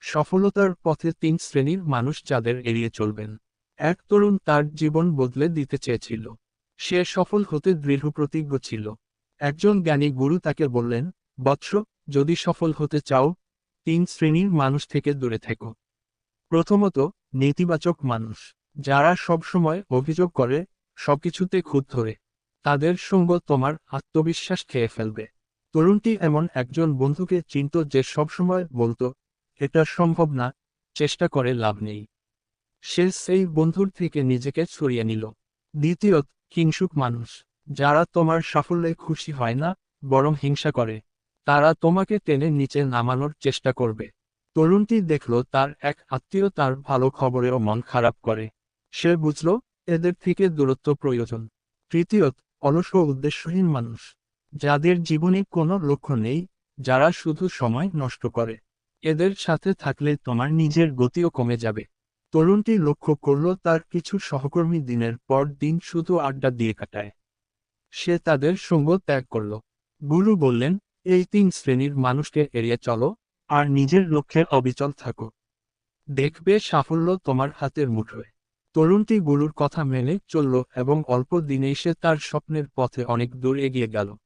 সফলতার পথে তিন শ্রেণীর মানুষ যাদের এড়িয়ে চলবেন। এক তরুণ তার জীবন বদলে দিতে চেয়েছিল। সে সফল হতে দৃঢ়প্রতিজ্ঞ ছিল। একজন জ্ঞানী গুরু তাকে বললেন, বৎস, যদি সফল হতে চাও, তিন শ্রেণীর মানুষ থেকে দূরে থেকো। প্রথমত, নেতিবাচক মানুষ, যারা সবসময় অভিযোগ করে, সবকিছুতে খুঁত ধরে। তাদের সঙ্গ তোমার আত্মবিশ্বাস খেয়ে ফেলবে। তরুণটি এমন একজন বন্ধুকে চিনত যে সবসময় বলতো, এটা সম্ভব না, চেষ্টা করে লাভ নেই। সে সেই বন্ধুর থেকে নিজেকে সরিয়ে নিল। দ্বিতীয়ত, হিংসুক মানুষ, যারা তোমার সাফল্যে খুশি হয় না, বরং হিংসা করে। তারা তোমাকে টেনে নিচে নামানোর চেষ্টা করবে। তরুণটি দেখল তার এক আত্মীয় তার ভালো খবরেও মন খারাপ করে। সে বুঝল, এদের থেকে দূরত্ব প্রয়োজন। তৃতীয়ত, অলস ও উদ্দেশ্যহীন মানুষ, যাদের জীবনে কোনো লক্ষ্য নেই, যারা শুধু সময় নষ্ট করে। এদের সাথে থাকলে তোমার নিজের গতিও কমে যাবে। তরুণটি লক্ষ্য করল তার কিছু সহকর্মী দিনের পর দিন শুধু আড্ডা দিয়ে কাটায়। সে তাদের সঙ্গ ত্যাগ করল। গুরু বললেন, এই তিন শ্রেণীর মানুষকে এড়িয়ে চলো, আর নিজের লক্ষ্যে অবিচল থাকো। দেখবে সাফল্য তোমার হাতের মুঠোয়। তরুণটি গুরুর কথা মেনে চলল এবং অল্প দিনেই সে তার স্বপ্নের পথে অনেক দূর এগিয়ে গেল।